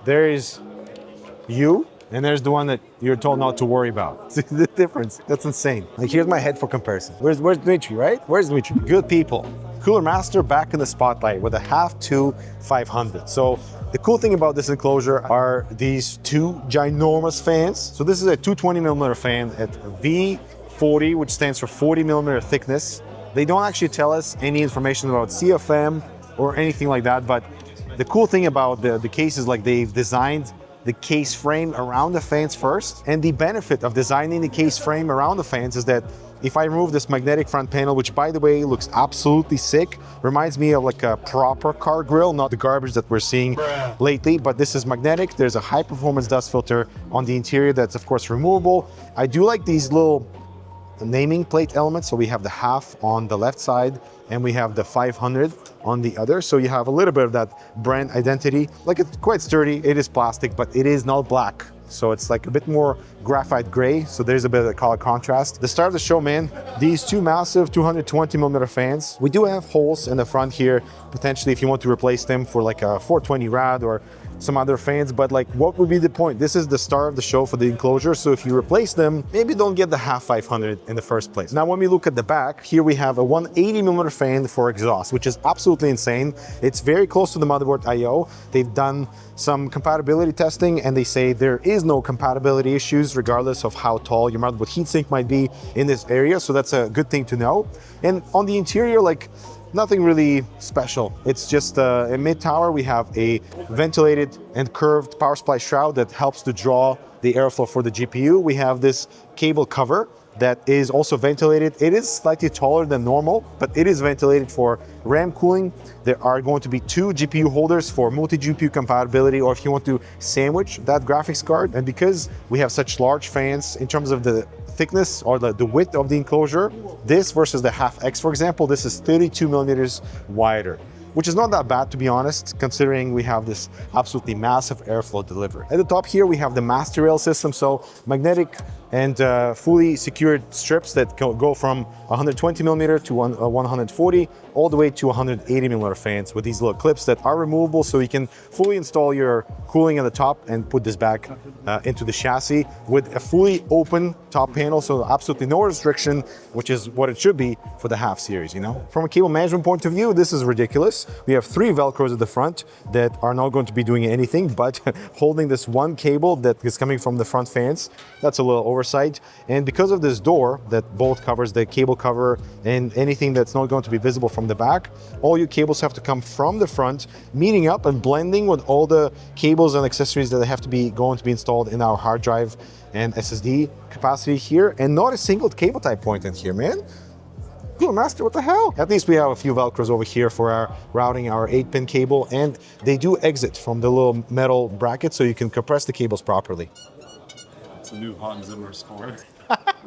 there is you, and there's the one that you're told not to worry about. See the difference? That's insane. Like, here's my head for comparison. Where's Dmitry, right? Where's Dmitry? Good people. Cooler Master back in the spotlight with a HAF II 500. So the cool thing about this enclosure are these two ginormous fans. So this is a 220mm fan at V40, which stands for 40mm thickness. They don't actually tell us any information about CFM or anything like that, but the cool thing about the case is, like, they've designed the case frame around the fans first. And the benefit of designing the case frame around the fans is that if I remove this magnetic front panel, which by the way looks absolutely sick, reminds me of like a proper car grill, not the garbage that we're seeing lately, but this is magnetic. There's a high performance dust filter on the interior that's of course removable. I do like these little naming plate elements. So we have the HAF on the left side and we have the 500 on the other. So you have a little bit of that brand identity. Like, it's quite sturdy, it is plastic, but it is not black. So it's like a bit more graphite gray. So there's a bit of color contrast. The star of the show, man, these two massive 220mm fans. We do have holes in the front here, potentially if you want to replace them for like a 420 rad or some other fans, but like, what would be the point? This is the star of the show for the enclosure, so if you replace them, maybe don't get the HAF 500 in the first place. Now, when we look at the back, here we have a 180mm fan for exhaust, which is absolutely insane. It's very close to the motherboard AIO. They've done some compatibility testing and they say there is no compatibility issues regardless of how tall your motherboard heatsink might be in this area, so that's a good thing to know. And on the interior, like, nothing really special. It's just in mid-tower, we have a ventilated and curved power supply shroud that helps to draw the airflow for the GPU. We have this cable cover that is also ventilated. It is slightly taller than normal, but it is ventilated for RAM cooling. There are going to be two GPU holders for multi-GPU compatibility, or if you want to sandwich that graphics card. And because we have such large fans in terms of the thickness or the width of the enclosure, this versus the HAF X, for example, this is 32mm wider, which is not that bad, to be honest, considering we have this absolutely massive airflow delivery. At the top here, we have the master rail system, so magnetic and fully secured strips that go from 120mm to 140 all the way to 180mm fans with these little clips that are removable, so you can fully install your cooling at the top and put this back into the chassis with a fully open top panel, so absolutely no restriction, which is what it should be for the HAF series, you know? From a cable management point of view, this is ridiculous. We have 3 Velcros at the front that are not going to be doing anything but holding this one cable that is coming from the front fans. That's a little oversight. And because of this door that both covers the cable cover and anything that's not going to be visible from the back, all your cables have to come from the front, meeting up and blending with all the cables and accessories that have to be going to be installed in our hard drive and SSD capacity here, and not a single cable type point in here, man. Cooler Master, what the hell? At least we have a few Velcros over here for our routing our 8-pin cable, and they do exit from the little metal bracket so you can compress the cables properly. It's a new Hans Zimmer score.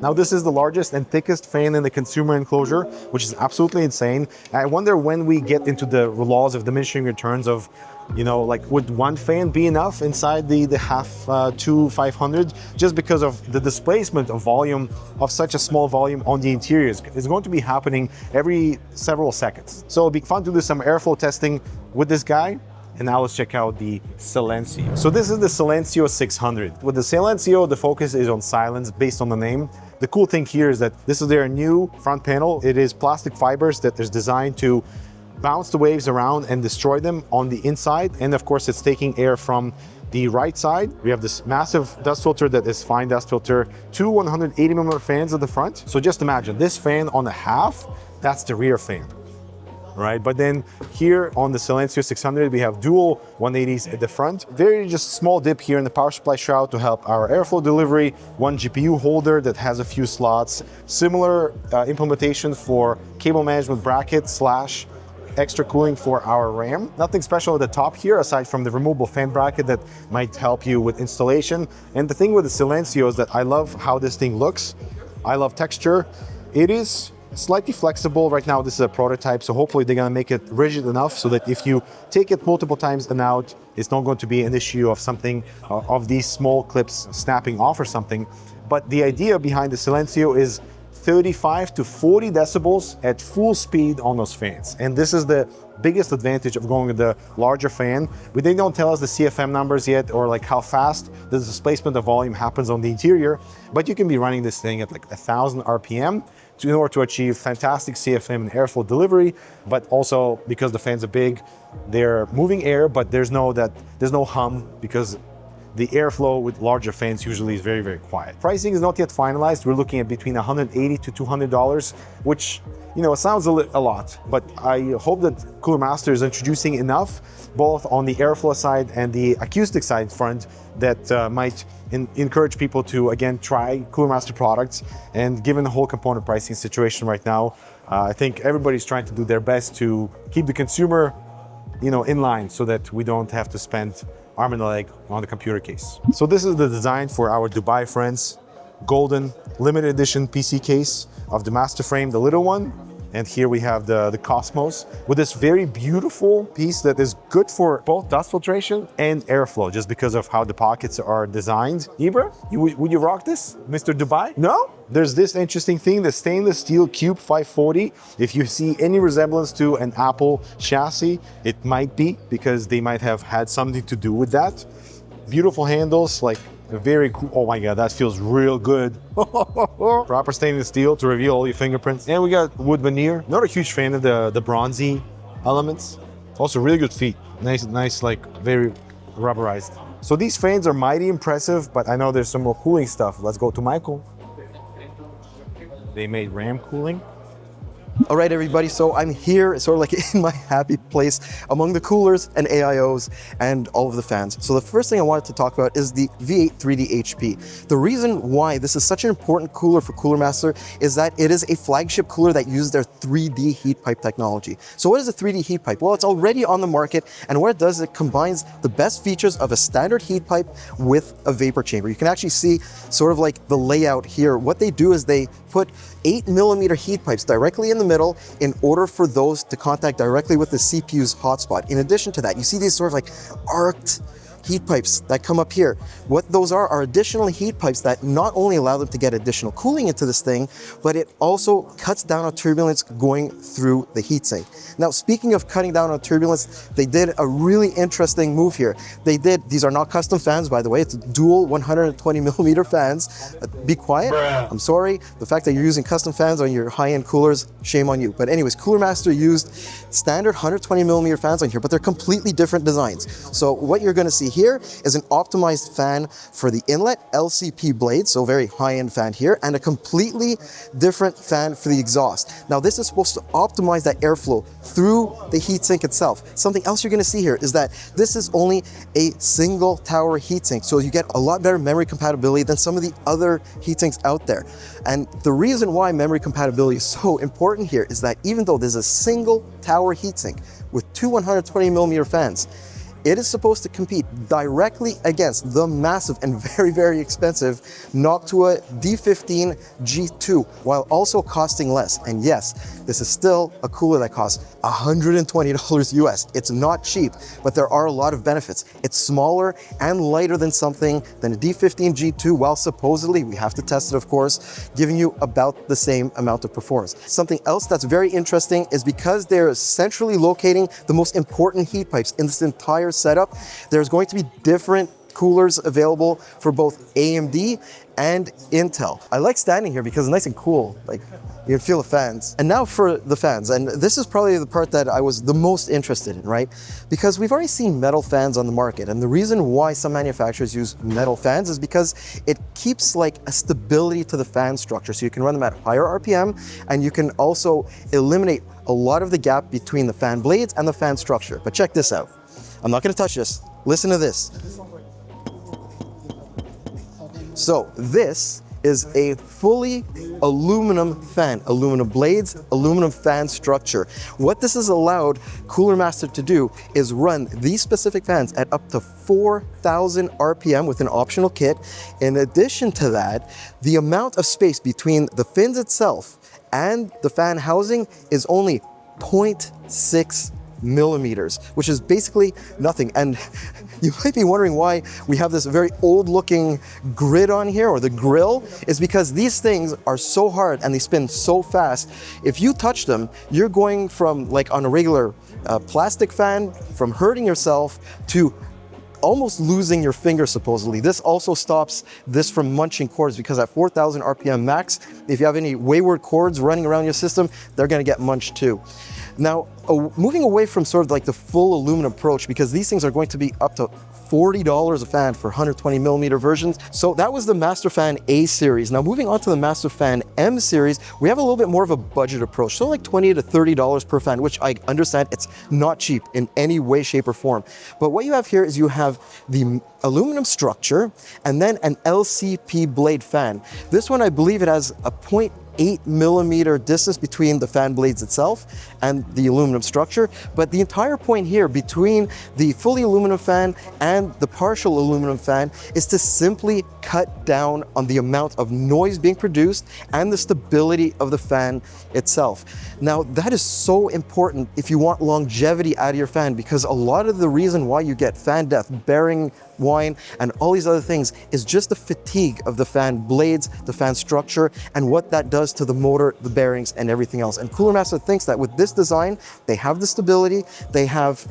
Now, this is the largest and thickest fan in the consumer enclosure, which is absolutely insane. I wonder when we get into the laws of diminishing returns of, you know, like, would one fan be enough inside the HAF II 500, just because of the displacement of volume of such a small volume on the interiors. It's going to be happening every several seconds. So it'll be fun to do some airflow testing with this guy. And now let's check out the Silencio. So this is the Silencio 600. With the Silencio, the focus is on silence based on the name. The cool thing here is that this is their new front panel. It is plastic fibers that is designed to bounce the waves around and destroy them on the inside. And of course, it's taking air from the right side. We have this massive dust filter that is fine dust filter, 2 180mm fans at the front. So just imagine this fan on the HAF, that's the rear fan. Right, but then here on the Silencio 600, we have dual 180s at the front. Very just small dip here in the power supply shroud to help our airflow delivery. One GPU holder that has a few slots. Similar implementation for cable management bracket slash extra cooling for our RAM. Nothing special at the top here aside from the removable fan bracket that might help you with installation. And the thing with the Silencio is that I love how this thing looks. I love texture. It is slightly flexible. Right now this is a prototype, so hopefully they're gonna make it rigid enough so that if you take it multiple times and out, it's not going to be an issue of something of these small clips snapping off or something. But the idea behind the Silencio is 35 to 40 decibels at full speed on those fans. And this is the biggest advantage of going with the larger fan, but they don't tell us the CFM numbers yet, or like how fast the displacement of volume happens on the interior, but you can be running this thing at like 1,000 RPM in order to achieve fantastic CFM and airflow delivery, but also because the fans are big, they're moving air, but there's no hum, because the airflow with larger fans usually is very, very quiet. Pricing is not yet finalized. We're looking at between $180 to $200, which, you know, it sounds a lot, but I hope that Cooler Master is introducing enough, both on the airflow side and the acoustic side front, that might encourage people to, again, try Cooler Master products. And given the whole component pricing situation right now, I think everybody's trying to do their best to keep the consumer, you know, in line, so that we don't have to spend arm and a leg on the computer case. So this is the design for our Dubai friends, golden limited edition PC case of the Master Frame, the little one. And here we have the Cosmos with this very beautiful piece that is good for both dust filtration and airflow, just because of how the pockets are designed. Ibra, would you rock this, Mr. Dubai? No? There's this interesting thing, the stainless steel Cube 540. If you see any resemblance to an Apple chassis, it might be because they might have had something to do with that. Beautiful handles, like very cool. Oh my God, that feels real good. Proper stainless steel to reveal all your fingerprints. And we got wood veneer. Not a huge fan of the bronzy elements. Also really good feet. Nice, like very rubberized. So these fans are mighty impressive, but I know there's some more cooling stuff. Let's go to Michael. They made RAM cooling. All right, everybody, so I'm here sort of like in my happy place among the coolers and AIOs and all of the fans. So the first thing I wanted to talk about is the V8 3D HP. The reason why this is such an important cooler for Cooler Master is that it is a flagship cooler that uses their 3D heat pipe technology. So what is a 3D heat pipe? Well, it's already on the market, and what it does is it combines the best features of a standard heat pipe with a vapor chamber. You can actually see sort of like the layout here. What they do is they put 8mm heat pipes directly in the middle in order for those to contact directly with the CPU's hotspot. In addition to that, you see these sort of like arced heat pipes that come up here. What those are additional heat pipes that not only allow them to get additional cooling into this thing, but it also cuts down on turbulence going through the heatsink. Now, speaking of cutting down on turbulence, they did a really interesting move here. These are not custom fans, by the way, it's dual 120mm fans. Be quiet, I'm sorry. The fact that you're using custom fans on your high-end coolers, shame on you. But anyways, Cooler Master used standard 120mm fans on here, but they're completely different designs. So what you're gonna see here is an optimized fan for the inlet LCP blade, so very high-end fan here, and a completely different fan for the exhaust. Now this is supposed to optimize that airflow through the heatsink itself. Something else you're gonna see here is that this is only a single tower heatsink, so you get a lot better memory compatibility than some of the other heatsinks out there. And the reason why memory compatibility is so important here is that even though there's a single tower heatsink with two 120mm fans, it is supposed to compete directly against the massive and very, very expensive Noctua D15 G2, while also costing less. And yes, this is still a cooler that costs $120 US. It's not cheap, but there are a lot of benefits. It's smaller and lighter than something than a D15 G2, while supposedly, we have to test it of course, giving you about the same amount of performance. Something else that's very interesting is because they're centrally locating the most important heat pipes in this entire setup, there's going to be different coolers available for both AMD and Intel. I like standing here because it's nice and cool. Like, you can feel the fans. And now for the fans, and this is probably the part that I was the most interested in, right? Because we've already seen metal fans on the market, and the reason why some manufacturers use metal fans is because it keeps like a stability to the fan structure, so you can run them at higher RPM, and you can also eliminate a lot of the gap between the fan blades and the fan structure. But check this out. I'm not gonna touch this. Listen to this. So this is a fully aluminum fan, aluminum blades, aluminum fan structure. What this has allowed Cooler Master to do is run these specific fans at up to 4,000 RPM with an optional kit. In addition to that, the amount of space between the fins itself and the fan housing is only 0.6 millimeters, which is basically nothing. And you might be wondering why we have this very old looking grid on here, or the grill, is because these things are so hard and they spin so fast. If you touch them, you're going from, like on a regular plastic fan, from hurting yourself to almost losing your finger supposedly. This also stops this from munching cords, because at 4,000 RPM max, if you have any wayward cords running around your system, they're gonna get munched too. Now, moving away from sort of like the full aluminum approach, because these things are going to be up to $40 a fan for 120 millimeter versions. So that was the Masterfan A series. Now moving on to the Masterfan M series, we have a little bit more of a budget approach. So like $20 to $30 per fan, which I understand it's not cheap in any way, shape or form. But what you have here is you have the aluminum structure and then an LCP blade fan. This one, I believe it has a 0.8 millimeter distance between the fan blades itself and the aluminum structure. But the entire point here between the fully aluminum fan and the partial aluminum fan is to simply cut down on the amount of noise being produced and the stability of the fan itself. Now, that is so important if you want longevity out of your fan, because a lot of the reason why you get fan death, bearing whine, and all these other things is just the fatigue of the fan blades, the fan structure, and what that does to the motor, the bearings, and everything else. And Cooler Master thinks that with this design, they have the stability, they have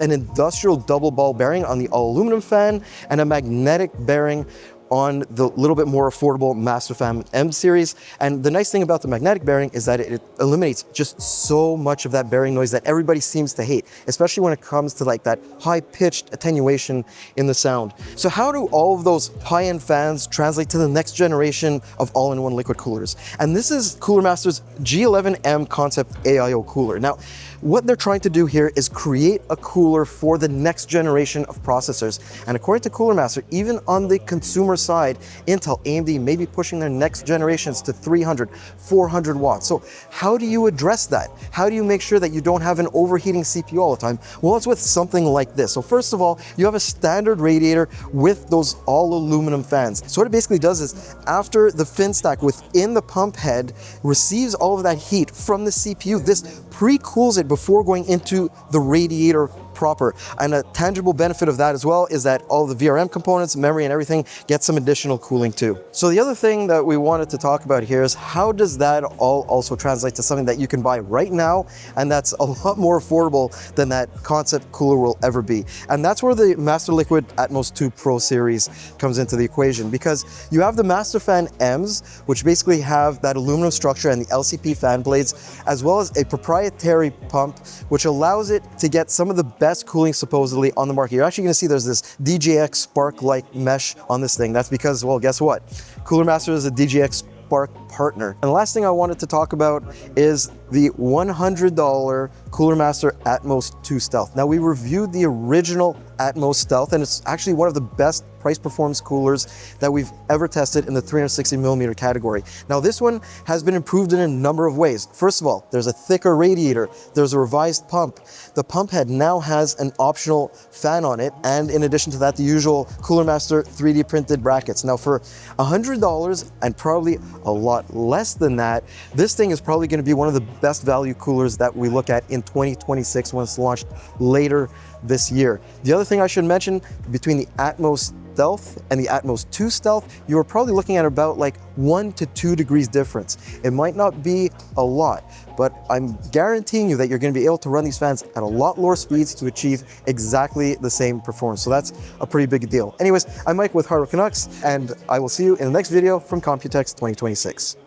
an industrial double ball bearing on the all aluminum fan and a magnetic bearing on the little bit more affordable Masterfan M series. And the nice thing about the magnetic bearing is that it eliminates just so much of that bearing noise that everybody seems to hate, especially when it comes to like that high-pitched attenuation in the sound. So how do all of those high-end fans translate to the next generation of all-in-one liquid coolers? And this is Cooler Master's G11M concept AIO cooler. Now, what they're trying to do here is create a cooler for the next generation of processors. And according to Cooler Master, even on the consumer side, Intel, AMD may be pushing their next generations to 300, 400 watts. So how do you address that? How do you make sure that you don't have an overheating CPU all the time? Well, it's with something like this. So first of all, you have a standard radiator with those all aluminum fans. So what it basically does is, after the fin stack within the pump head receives all of that heat from the CPU, this pre-cools it before going into the radiator proper. And a tangible benefit of that as well is that all the VRM components, memory and everything get some additional cooling too. So the other thing that we wanted to talk about here is how does that all also translate to something that you can buy right now and that's a lot more affordable than that concept cooler will ever be. And that's where the Master Liquid Atmos 2 Pro series comes into the equation, because you have the Masterfan M's, which basically have that aluminum structure and the LCP fan blades, as well as a proprietary pump, which allows it to get some of the best cooling supposedly on the market. You're actually going to see there's this DJX Spark-like mesh on this thing. That's because, well, guess what? Cooler Master is a DJX Spark partner. And the last thing I wanted to talk about is the $100 Cooler Master Atmos 2 Stealth. Now, we reviewed the original Atmos Stealth, and it's actually one of the best price performance coolers that we've ever tested in the 360 millimeter category. Now, this one has been improved in a number of ways. First of all, there's a thicker radiator, there's a revised pump. The pump head now has an optional fan on it, and in addition to that, the usual Cooler Master 3D printed brackets. Now, for $100 and probably a lot less than that, this thing is probably going to be one of the best value coolers that we look at in 2026 when it's launched later this year. The other thing I should mention, between the Atmos Stealth and the Atmos 2 Stealth, you are probably looking at about like 1 to 2 degrees difference. It might not be a lot, but I'm guaranteeing you that you're going to be able to run these fans at a lot lower speeds to achieve exactly the same performance. So that's a pretty big deal. Anyways, I'm Mike with Hardware Canucks, and I will see you in the next video from Computex 2026.